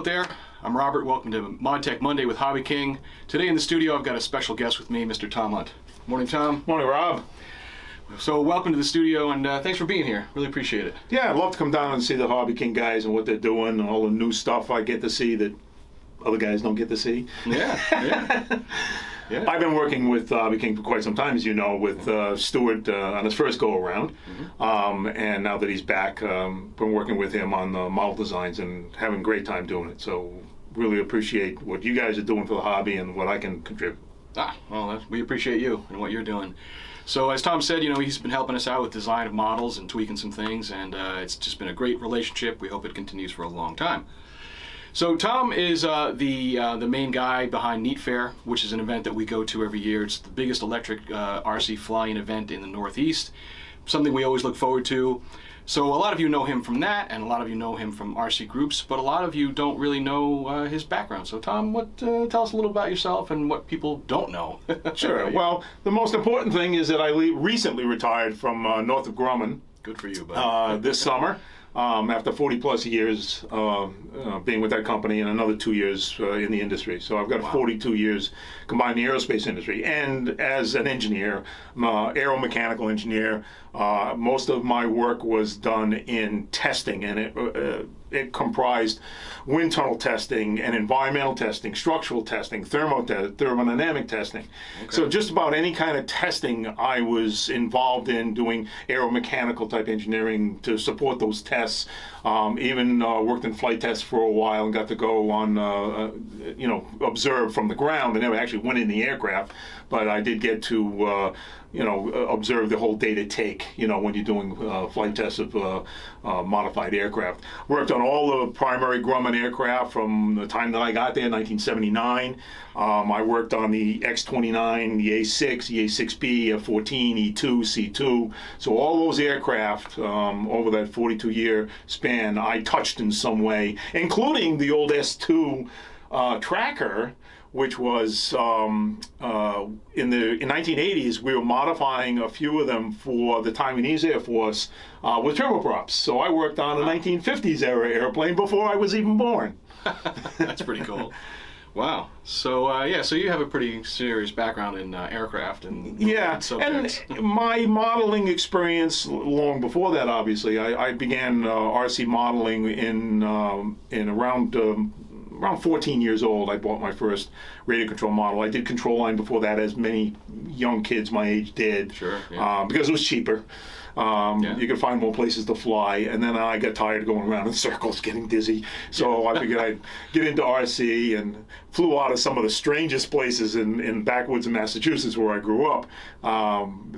there. I'm Robert. Welcome to Mod Tech Monday with HobbyKing. Today in the studio I've got a special guest with me, Mr. Tom Hunt. Morning, Tom. Morning, Rob. So welcome to the studio, and thanks for being here. Really appreciate it. Yeah, I'd love to come down and see the HobbyKing guys and what they're doing and all the new stuff I get to see that other guys don't get to see. Yeah, yeah. Yeah. I've been working with HobbyKing for quite some time, as you know, with Stuart on his first go-around. And now that he's back, been working with him on the model designs and having a great time doing it. So really appreciate what you guys are doing for the hobby and what I can contribute. Well, we appreciate you and what you're doing. So as Tom said, you know, he's been helping us out with design of models and tweaking some things, and it's just been a great relationship. We hope it continues for a long time. So Tom is the main guy behind Neat Fair, which is an event that we go to every year. It's the biggest electric RC flying event in the Northeast, something we always look forward to. So a lot of you know him from that, and a lot of you know him from RC groups, but a lot of you don't really know his background. So Tom, tell us a little about yourself and what people don't know. Sure. Well, the most important thing is that I recently retired from north of Grumman. Good for you, buddy. This summer. After 40 plus years being with that company and another 2 years in the industry. So I've got 42 years combined in the aerospace industry. And as an engineer, I'm an aeromechanical engineer. Most of my work was done in testing, and it comprised wind tunnel testing and environmental testing, structural testing, thermodynamic testing. Okay. So just about any kind of testing I was involved in doing aeromechanical type engineering to support those tests. Even worked in flight tests for a while and got to go on, observe from the ground. I never actually went in the aircraft, but I did get to observe the whole data take, when you're doing flight tests of modified aircraft. Worked on all the primary Grumman aircraft from the time that I got there, 1979. I worked on the X-29, the A-6, the A-6B, F-14, E-2, C-2. So all those aircraft over that 42-year span, I touched in some way, including the old S-2 tracker, which was in the 1980s. We were modifying a few of them for the Taiwanese Air Force with turboprops. So I worked on a 1950s era airplane before I was even born. That's pretty cool. Wow. So so you have a pretty serious background in aircraft and subjects. And my modeling experience long before that, obviously, I began RC modeling in around 14 years old. I bought my first radio control model. I did control line before that, as many young kids my age did. Sure. Yeah. Because it was cheaper. You could find more places to fly, and then I got tired of going around in circles, getting dizzy. So I figured I'd get into RC and flew out of some of the strangest places in backwoods of Massachusetts where I grew up.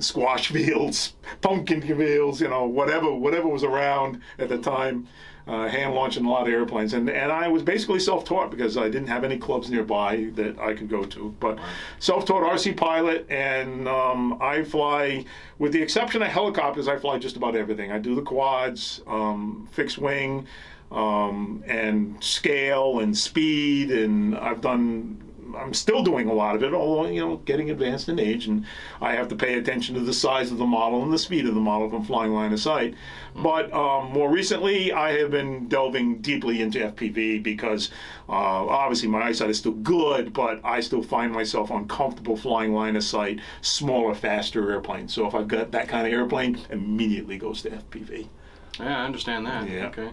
Squash fields, pumpkin fields, whatever was around at the time. Hand launching a lot of airplanes, and I was basically self-taught because I didn't have any clubs nearby that I could go to. But self-taught RC pilot, and I fly, with the exception of helicopters, I fly just about everything. I do the quads, fixed wing, and scale and speed, and I'm still doing a lot of it, although, getting advanced in age, and I have to pay attention to the size of the model and the speed of the model if I'm flying line of sight. But more recently, I have been delving deeply into FPV because obviously my eyesight is still good, but I still find myself uncomfortable flying line of sight, smaller, faster airplanes. So if I've got that kind of airplane, immediately goes to FPV. Yeah, I understand that. Yeah. Okay.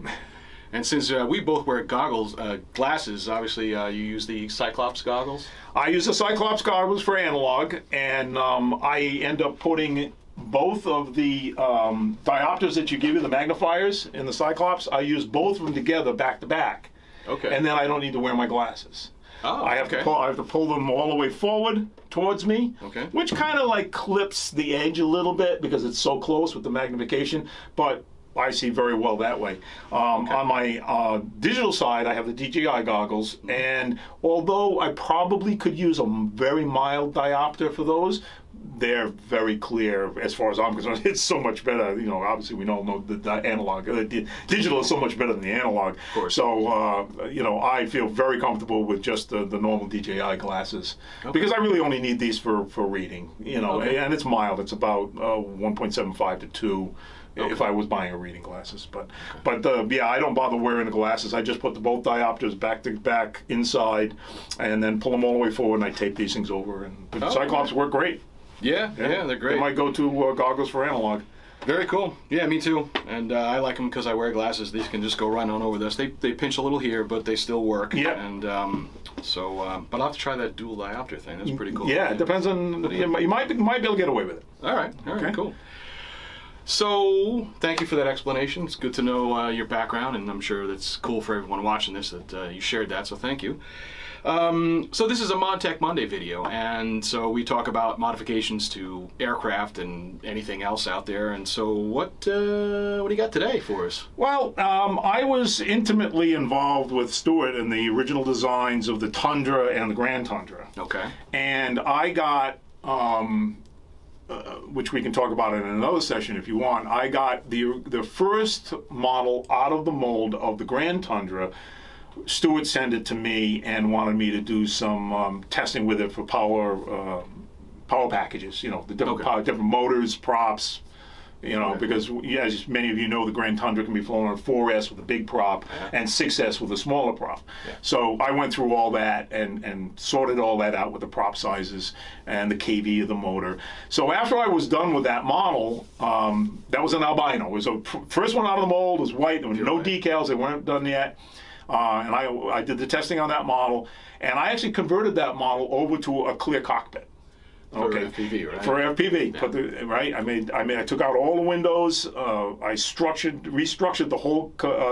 And since we both wear glasses, obviously you use the Cyclops goggles? I use the Cyclops goggles for analog, and I end up putting both of the diopters that you give you, the magnifiers in the Cyclops, I use both of them together back to back. Okay. And then I don't need to wear my glasses. Oh, I have to pull them all the way forward towards me, which kind of like clips the edge a little bit because it's so close with the magnification, but I see very well that way. On my digital side, I have the DJI goggles, and although I probably could use a very mild diopter for those, they're very clear as far as I'm concerned. It's so much better. You know, obviously we all know the analog, digital is so much better than the analog. Of course. So, you know, I feel very comfortable with just the normal DJI glasses because I really only need these for reading, you know, and it's mild. It's about 1.75 to 2. If I was buying a reading glasses, but yeah, I don't bother wearing the glasses. I just put both diopters back to back inside, and then pull them all the way forward, and I tape these things over. And the Cyclops work great. Yeah, they're great. They might go to goggles for analog. Very cool. Yeah, me too. And I like them because I wear glasses. These can just go right on over this. They pinch a little here, but they still work. Yeah. And but I'll have to try that dual diopter thing. That's pretty cool. Yeah, it depends on. You might be able to get away with it. All right, cool. So, thank you for that explanation. It's good to know your background, and I'm sure that's cool for everyone watching this that you shared that, so thank you. So this is a Mod Tech Monday video, and so we talk about modifications to aircraft and anything else out there, and so what do you got today for us? Well, I was intimately involved with Stuart in the original designs of the Tundra and the Grand Tundra. Okay. And I got... which we can talk about in another session if you want. I got the first model out of the mold of the Grand Tundra. Stuart sent it to me and wanted me to do some testing with it for power packages. You know, the different motors, props. You know, because as many of you know, the Grand Tundra can be flown on 4S with a big prop and 6S with a smaller prop. Yeah. So I went through all that and sorted all that out with the prop sizes and the KV of the motor. So after I was done with that model, that was an albino. It was the first one out of the mold. It was white. There were no decals. They weren't done yet. And I did the testing on that model, and I actually converted that model over to a clear cockpit. For FPV, right? For FPV, yeah. I took out all the windows. I restructured the whole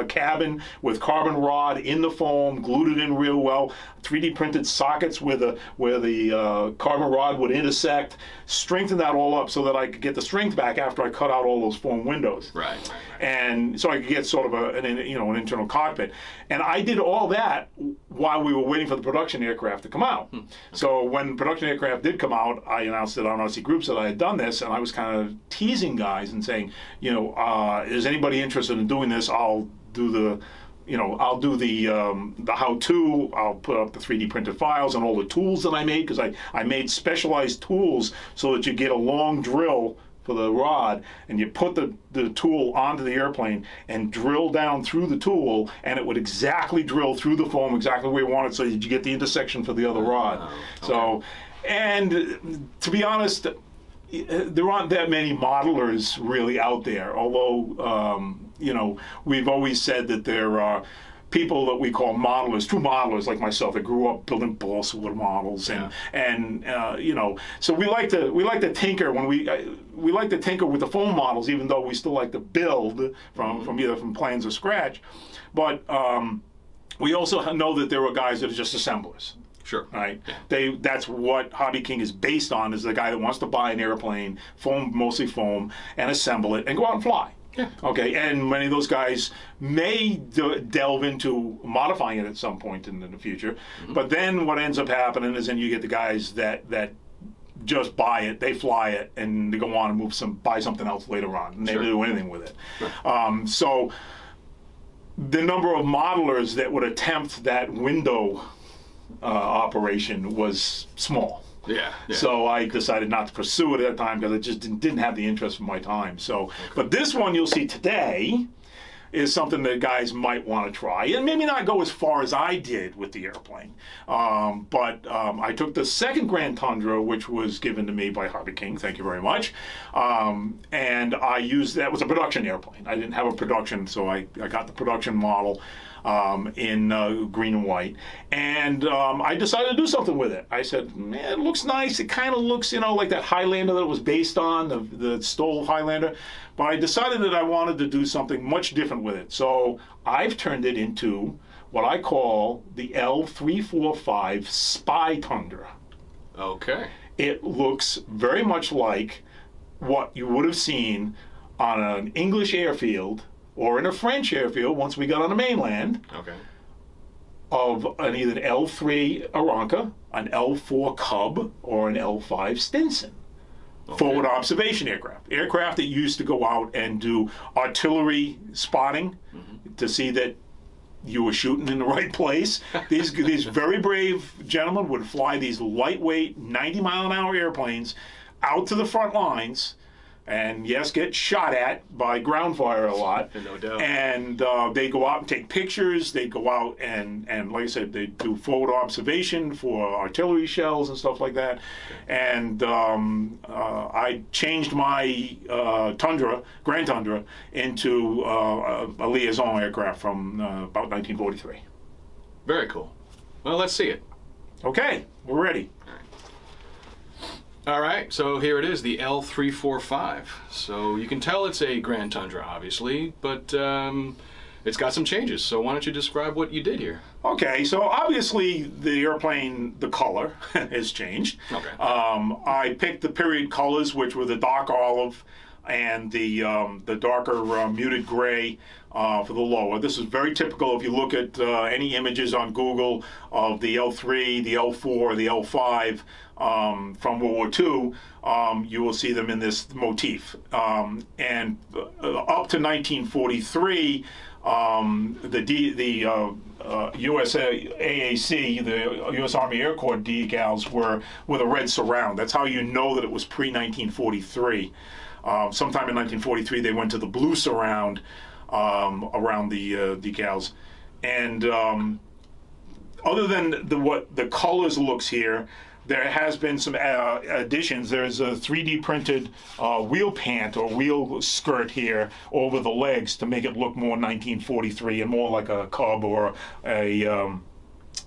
cabin with carbon rod in the foam, glued it in real well. 3D printed sockets where the carbon rod would intersect. Strengthened that all up so that I could get the strength back after I cut out all those foam windows. Right. And so I could get sort of an internal cockpit. And I did all that while we were waiting for the production aircraft to come out. Okay. So when production aircraft did come out, I announced it on RC Groups that I had done this, and I was kind of teasing guys and saying, you know, is anybody interested in doing this? I'll do the how-to. I'll put up the 3D printed files and all the tools that I made, because I made specialized tools so that you get a long drill for the rod, and you put the tool onto the airplane and drill down through the tool, and it would exactly drill through the foam exactly where you want it, so that you get the intersection for the other rod. Okay. So, and to be honest, there aren't that many modelers really out there, although you know, we've always said that there are people that we call modelers, true modelers like myself, that grew up building balsa wood models, and you know, so we like to tinker when we like to tinker with the foam models, even though we still like to build from either from plans or scratch, but we also know that there are guys that are just assemblers. Sure. Right. Yeah. That's what HobbyKing is based on, is the guy that wants to buy an airplane, mostly foam, and assemble it and go out and fly. Yeah. Okay, and many of those guys may delve into modifying it at some point in the future, but then what ends up happening is then you get the guys that just buy it, they fly it, and they go on and buy something else later on, and they don't do anything with it. Sure. So the number of modelers that would attempt that window operation was small. Yeah. So I decided not to pursue it at that time because it just didn't have the interest for my time. So, but this one you'll see today is something that guys might want to try, and maybe not go as far as I did with the airplane. But I took the second Grand Tundra, which was given to me by HobbyKing, thank you very much, and I used that was a production airplane. I didn't have a production, so I got the production model in green and white, and I decided to do something with it. I said, man, it looks nice. It kind of looks, you know, like that Highlander that it was based on, the Stoll Highlander. But I decided that I wanted to do something much different with it. So I've turned it into what I call the L-345 Spy Tundra. Okay. It looks very much like what you would have seen on an English airfield or in a French airfield once we got on the mainland. Okay. Of either an L-3 Aranca, an L-4 Cub, or an L-5 Stinson. Forward observation aircraft. Aircraft that used to go out and do artillery spotting to see that you were shooting in the right place. These very brave gentlemen would fly these lightweight 90-mile-an-hour airplanes out to the front lines, and yes, get shot at by ground fire a lot. No doubt. And they go out and take pictures. They go out and like I said, they do forward observation for artillery shells and stuff like that. And I changed my Grand Tundra into a liaison aircraft from about 1943. Very cool. Well, let's see it. Okay, we're ready. All right, so here it is, the L-345. So you can tell it's a Grand Tundra, obviously, but it's got some changes. So why don't you describe what you did here? Okay, so obviously the airplane, the color has changed. Okay. I picked the period colors, which were the dark olive and the darker muted gray for the lower. This is very typical if you look at any images on Google of the L-3, the L-4, the L-5 from World War II. You will see them in this motif. And up to 1943, the US AAC, the U.S. Army Air Corps decals were with a red surround. That's how you know that it was pre-1943. Sometime in 1943, they went to the blue surround around the decals. And other than what the colors looks here, there has been some additions. There's a 3D printed wheel pant or wheel skirt here over the legs to make it look more 1943 and more like a Cub or a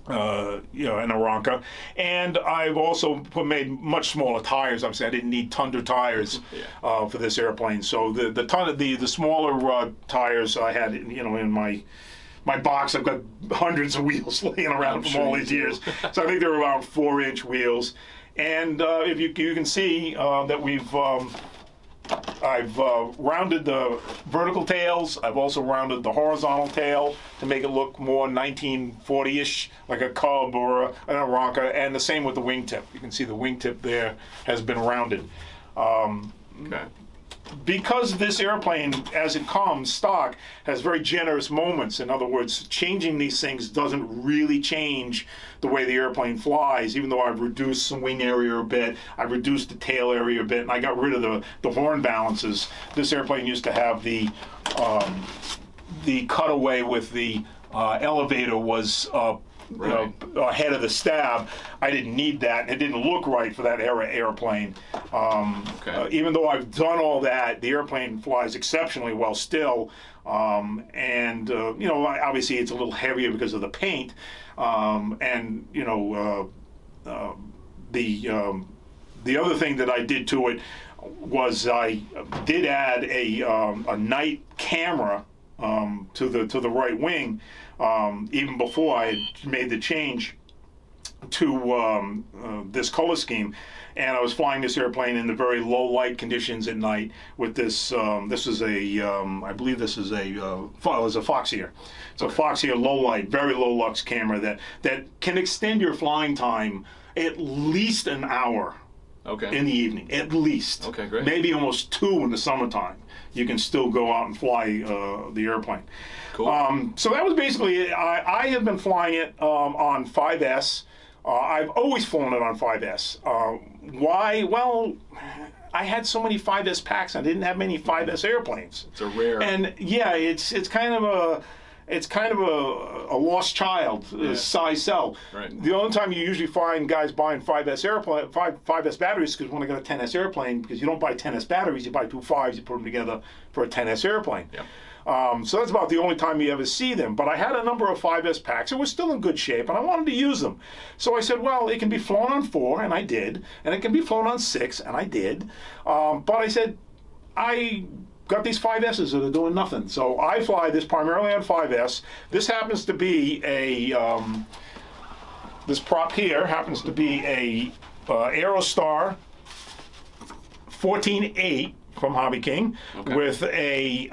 an Aranca. And I've also made much smaller tires. Obviously, I didn't need Tundra tires for this airplane. So the smaller tires I had, in my box. I've got hundreds of wheels laying around from all these years. So I think they're around 4-inch wheels. And if you can see that I've rounded the vertical tails. I've also rounded the horizontal tail to make it look more 1940-ish, like a Cub or an Aranca, and the same with the wingtip. You can see the wingtip there has been rounded. Okay. Because this airplane, as it comes stock, has very generous moments. In other words, changing these things doesn't really change the way the airplane flies, even though I've reduced some wing area a bit, I've reduced the tail area a bit, and I got rid of the horn balances. This airplane used to have the cutaway with the elevator was ahead of the stab. I didn't need that. It didn't look right for that era airplane. Even though I've done all that, the airplane flies exceptionally well still. Obviously it's a little heavier because of the paint. The other thing that I did to it was I did add a night camera to the right wing. Even before I had made the change to this color scheme, and I was flying this airplane in the very low light conditions at night with this. This is I believe this is a Foxeer. It's a Foxeer low light, very low lux camera that can extend your flying time at least an hour. In the evening, at least. Okay, great. Maybe almost 2 in the summertime. You can still go out and fly the airplane. Cool. So that was basically it. I have been flying it on 5S. I've always flown it on 5S. Why? Well, I had so many 5S packs. I didn't have many 5S airplanes. It's a rare. And yeah, it's kind of a lost child size cell. Right. The only time you usually find guys buying 5S batteries is because when they got a 10S airplane, because you don't buy 10S batteries, you buy 2 5s, you put them together for a 10S airplane. Yep. So that's about the only time you ever see them. But I had a number of 5S packs. It was still in good shape, and I wanted to use them. So I said, well, it can be flown on 4, and I did. And it can be flown on 6, and I did. But I said, I got these 5S's that are doing nothing. So I fly this primarily on 5S. This happens to be this prop here happens to be a Aerostar 14.8 from HobbyKing with a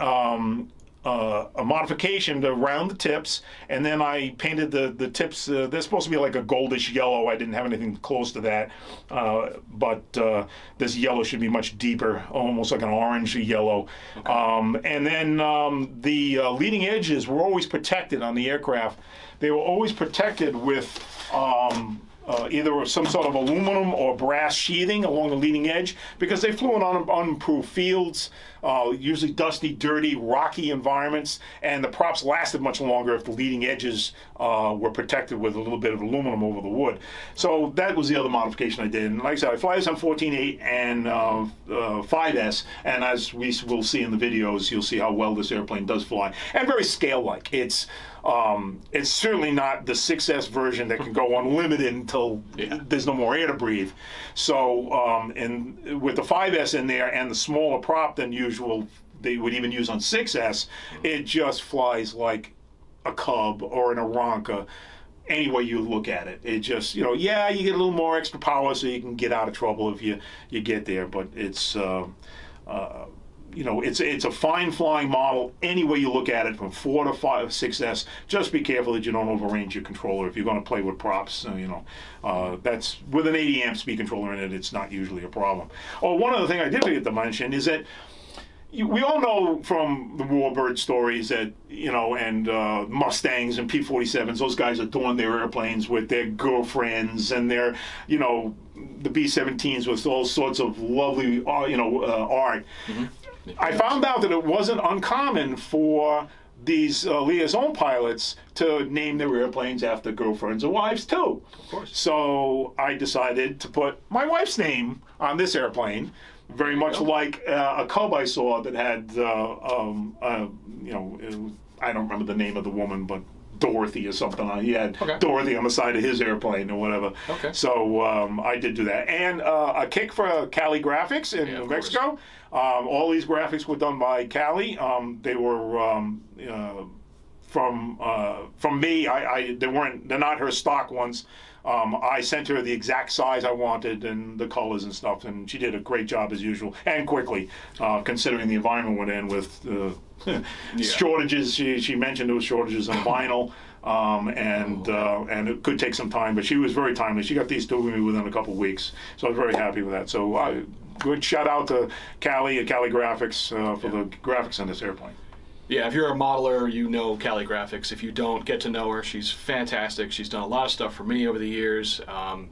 a modification to round the tips, and then I painted the tips. They're supposed to be like a goldish yellow. I didn't have anything close to that, but this yellow should be much deeper, almost like an orange yellow. Okay. And then the leading edges were always protected on the aircraft. They were always protected with either some sort of aluminum or brass sheathing along the leading edge, because they flew in unimproved fields, usually dusty, dirty, rocky environments, and the props lasted much longer if the leading edges were protected with a little bit of aluminum over the wood. So that was the other modification I did. And like I said, I fly this on 14.8 and 5S, and as we will see in the videos, you'll see how well this airplane does fly, and very scale-like. It's certainly not the 6S version that can go unlimited until there's no more air to breathe. So, and with the 5S in there and the smaller prop than usual, they would even use on 6S, it just flies like a Cub or an Aranca. Any way you look at it, it just, yeah, you get a little more extra power so you can get out of trouble if you get there, but it's it's a fine flying model any way you look at it, from 4 to 5, 6S. Just be careful that you don't overrange your controller if you're going to play with props. That's with an 80 amp speed controller in it, it's not usually a problem. Oh, one other thing I did forget to mention is that we all know from the Warbird stories that, and Mustangs and P-47s, those guys adorn their airplanes with their girlfriends and their, the B-17s with all sorts of lovely, art. Mm-hmm. I found out that it wasn't uncommon for these liaison pilots to name their airplanes after girlfriends or wives too. Of course. So I decided to put my wife's name on this airplane, very much like a Cub I saw that had, I don't remember the name of the woman, but Dorothy or something. He had Dorothy on the side of his airplane or whatever. Okay. So I did do that. And a kick for Cali Graphics in New Mexico. All these graphics were done by Cali. They were from me. They're not her stock ones. I sent her the exact size I wanted and the colors and stuff, and she did a great job as usual, and quickly, considering the environment we're in with shortages. She mentioned there was shortages on vinyl, and it could take some time, but she was very timely. She got these to me within a couple of weeks, so I was very happy with that. So good shout out to Cali at Cali Graphics for the graphics on this airplane. Yeah, if you're a modeler, you know Cali Graphics. If you don't, get to know her. She's fantastic. She's done a lot of stuff for me over the years.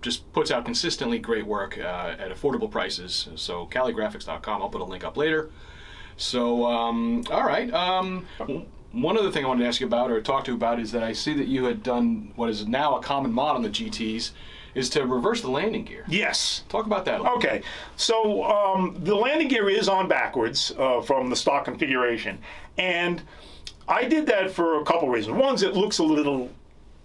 Just puts out consistently great work at affordable prices. So caligraphics.com. I'll put a link up later. So, all right. One other thing I wanted to ask you about or talk to you about is that I see that you had done what is now a common mod on the GTs, is to reverse the landing gear. Yes. Talk about that a little bit. So the landing gear is on backwards from the stock configuration. And I did that for a couple reasons. One is it looks a little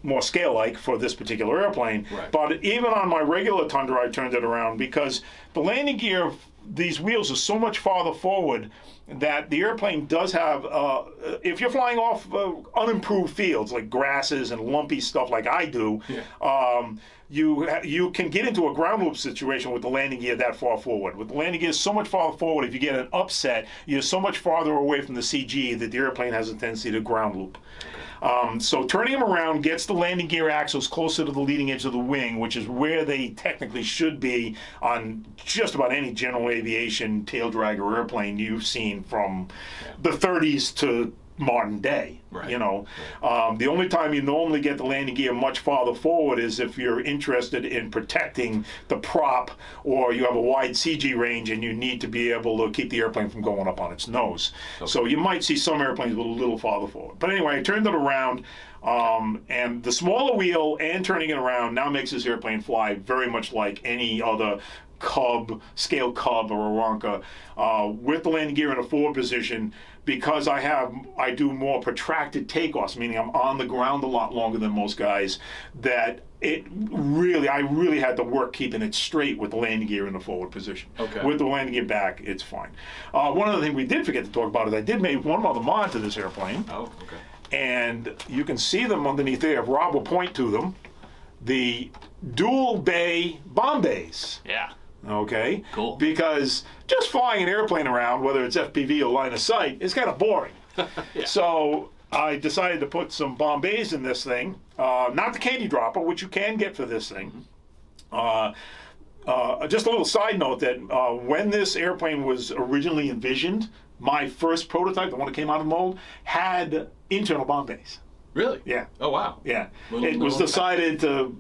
more scale-like for this particular airplane. Right. But even on my regular Tundra, I turned it around because the landing gear, these wheels are so much farther forward that the airplane does have, if you're flying off unimproved fields like grasses and lumpy stuff like I do, you can get into a ground loop situation with the landing gear that far forward. With the landing gear so much farther forward, if you get an upset, you're so much farther away from the CG that the airplane has a tendency to ground loop. So turning them around gets the landing gear axles closer to the leading edge of the wing, which is where they technically should be on just about any general aviation tail dragger airplane you've seen from the 30s to modern day. Right. The only time you normally get the landing gear much farther forward is if you're interested in protecting the prop, or you have a wide CG range and you need to be able to keep the airplane from going up on its nose. Okay. So you might see some airplanes with a little farther forward. But anyway, I turned it around, and the smaller wheel and turning it around now makes this airplane fly very much like any other Cub, scale Cub or Aranca, with the landing gear in a forward position. Because I do more protracted takeoffs, meaning I'm on the ground a lot longer than most guys, that I really had to work keeping it straight with the landing gear in the forward position. Okay. With the landing gear back, it's fine. One other thing we did forget to talk about is I did make one other mod to this airplane. Oh, okay. And you can see them underneath there. If Rob will point to them, the dual bay bomb bays. Yeah. Okay? Cool. Because just flying an airplane around, whether it's FPV or line of sight, is kind of boring. Yeah. So I decided to put some Bombays in this thing, not the candy dropper, which you can get for this thing. Just a little side note that when this airplane was originally envisioned, my first prototype, the one that came out of the mold, had internal Bombays. Really? Yeah. Oh, wow. Yeah. It was decided to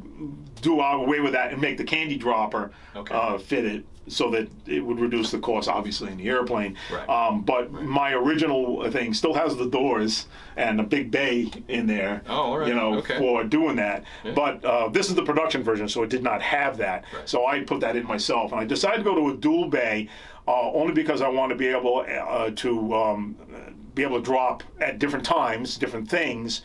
do away with that and make the candy dropper fit it so that it would reduce the cost, obviously, in the airplane. Right. But my original thing still has the doors and a big bay in there, you know, for doing that. Yeah. But this is the production version, so it did not have that. Right. So I put that in myself. And I decided to go to a dual bay only because I want to be able to drop at different times, different things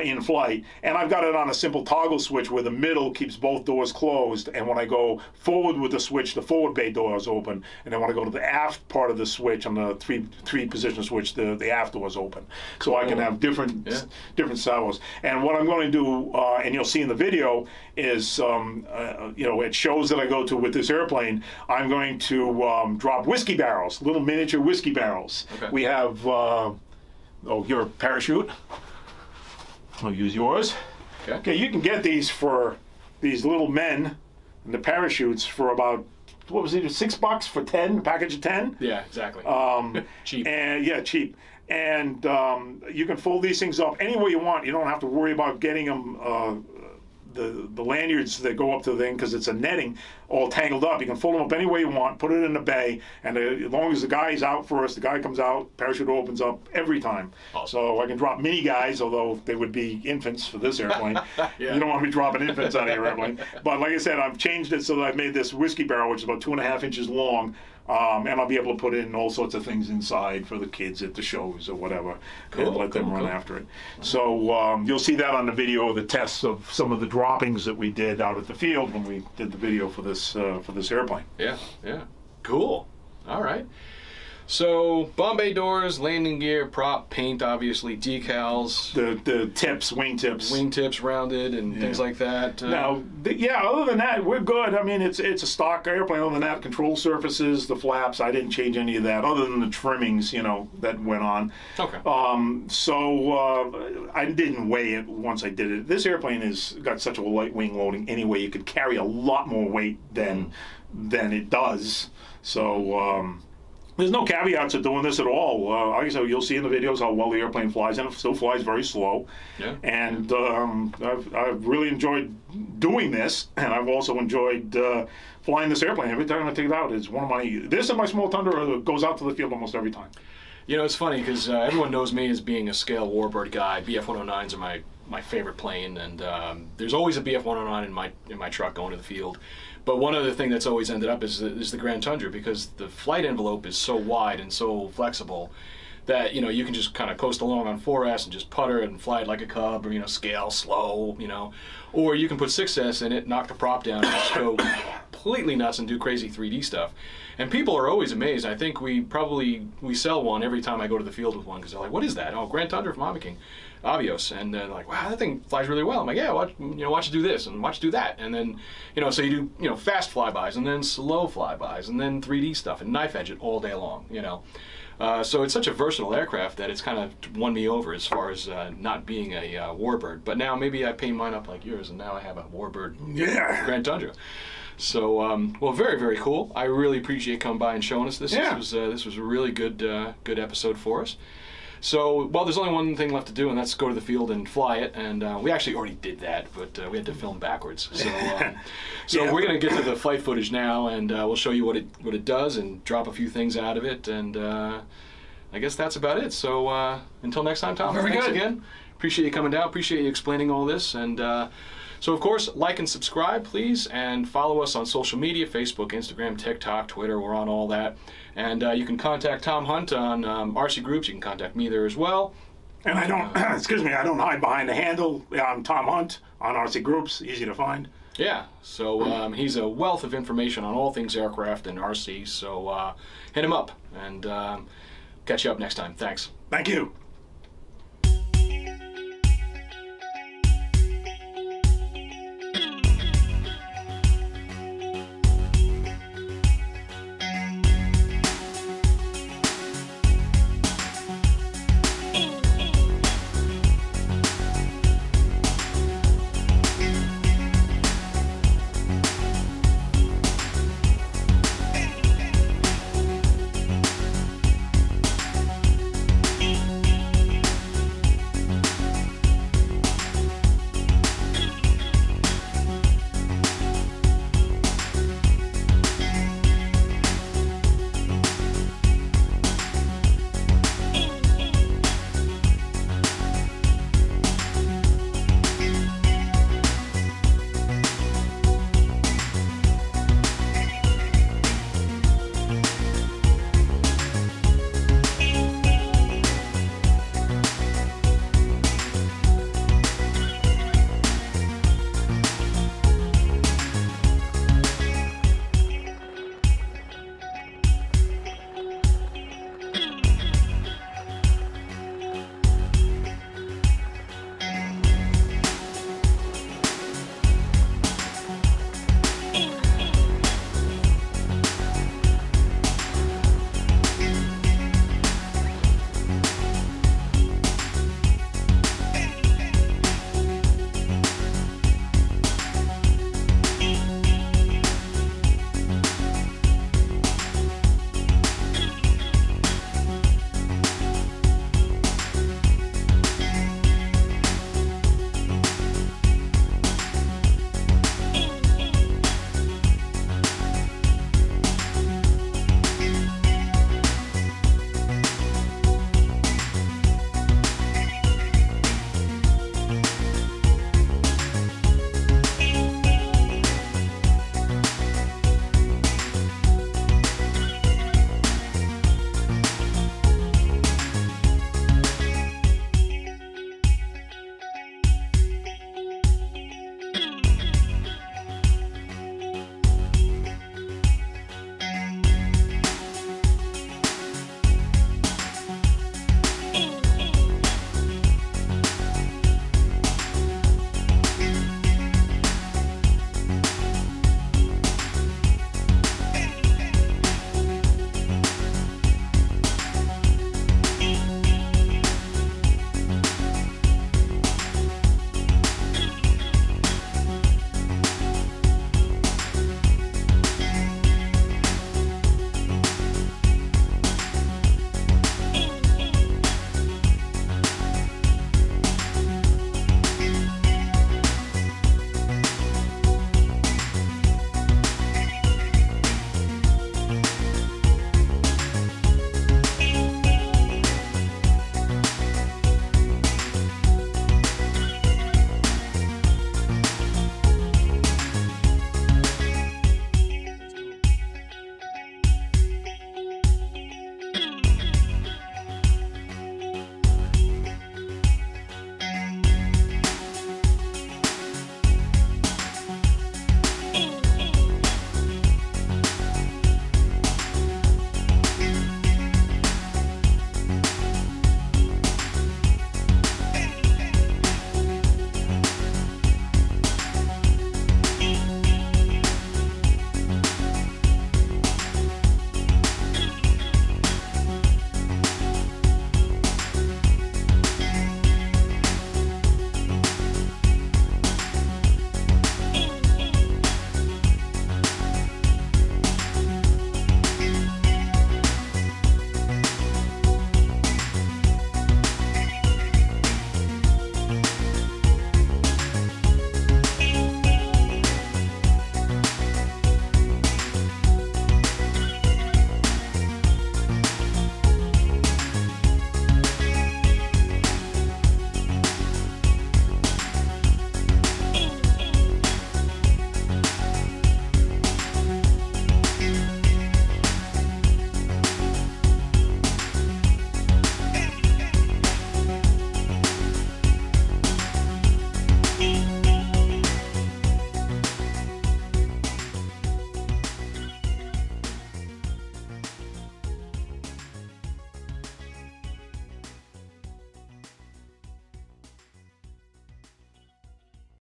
in flight. And I've got it on a simple toggle switch where the middle keeps both doors closed, and when I go forward with the switch, the forward bay door is open, and then when I go to the aft part of the switch, on the three position switch, the aft door is open. So I can have different salvos. And what I'm going to do, and you'll see in the video, is you know, it shows that I go to with this airplane, I'm going to drop whiskey barrels, little miniature whiskey barrels. Okay. We have your parachute. I'll use yours. Okay, you can get these for these little men and the parachutes for about, what was it, $6 for 10, a package of 10? Yeah, exactly. Cheap. And yeah, cheap. And you can fold these things up any way you want. You don't have to worry about getting them the lanyards that go up to the thing, because it's a netting all tangled up. You can fold them up any way you want, put it in the bay, and as long as the guy's out first, the guy comes out, parachute opens up every time. Awesome. So I can drop mini guys, although they would be infants for this airplane. Yeah. You don't want to be dropping infants out of your airplane. But like I said, I've changed it so that I've made this whiskey barrel, which is about 2.5 inches long, and I'll be able to put in all sorts of things inside for the kids at the shows or whatever, and let them run after it. So you'll see that on the video of the tests of some of the droppings that we did out at the field when we did the video for this airplane. Yeah, yeah, cool. All right. So Bombay doors, landing gear, prop, paint, obviously, decals. The tips, wing tips rounded and things like that. Now, other than that, we're good. I mean, it's a stock airplane. Other than that, control surfaces, the flaps, I didn't change any of that, other than the trimmings, you know, that went on. Okay. So I didn't weigh it once I did it. This airplane has got such a light wing loading anyway. You could carry a lot more weight than it does. So. There's no caveats to doing this at all. Like I said, you'll see in the videos how well the airplane flies, and it still flies very slow. Yeah. And I've really enjoyed doing this, and I've also enjoyed flying this airplane. Every time I take it out, it's one of my, this and my small Tundra goes out to the field almost every time. You know, it's funny because everyone knows me as being a scale warbird guy. BF-109s are my favorite plane, and there's always a BF-109 in my truck going to the field. But one other thing that's always ended up is the Grand Tundra, because the flight envelope is so wide and so flexible that, you know, you can just kind of coast along on 4S and just putter it and fly it like a Cub, or, you know, scale slow, you know. Or you can put 6S in it, knock the prop down, and just go completely nuts and do crazy 3D stuff. And people are always amazed. I think we sell one every time I go to the field with one, because they're like, what is that? Oh, Grand Tundra from HobbyKing. Avios, and then like, wow, that thing flies really well. I'm like, yeah, watch it do this and watch it do that, and then, you know, so you do, you know, fast flybys and then slow flybys and then 3D stuff and knife edge it all day long, you know. So it's such a versatile aircraft that it's kind of won me over as far as not being a warbird. But now maybe I paint mine up like yours, and now I have a warbird Grand Tundra. So, well, very, very cool. I really appreciate you coming by and showing us this. Yeah. This was a really good episode for us. So, well, there's only one thing left to do, and that's go to the field and fly it. And we actually already did that, but we had to film backwards. So, we're going to get to the flight footage now, and we'll show you what it does and drop a few things out of it. And I guess that's about it. So, until next time, Tom. Thanks again. Appreciate you coming down. Appreciate you explaining all this. And so, of course, like and subscribe, please, and follow us on social media: Facebook, Instagram, TikTok, Twitter. We're on all that. And you can contact Tom Hunt on RC Groups. You can contact me there as well. And I don't, excuse me, I don't hide behind the handle. I'm Tom Hunt on RC Groups. Easy to find. Yeah, so he's a wealth of information on all things aircraft and RC. So hit him up, and catch you up next time. Thanks. Thank you.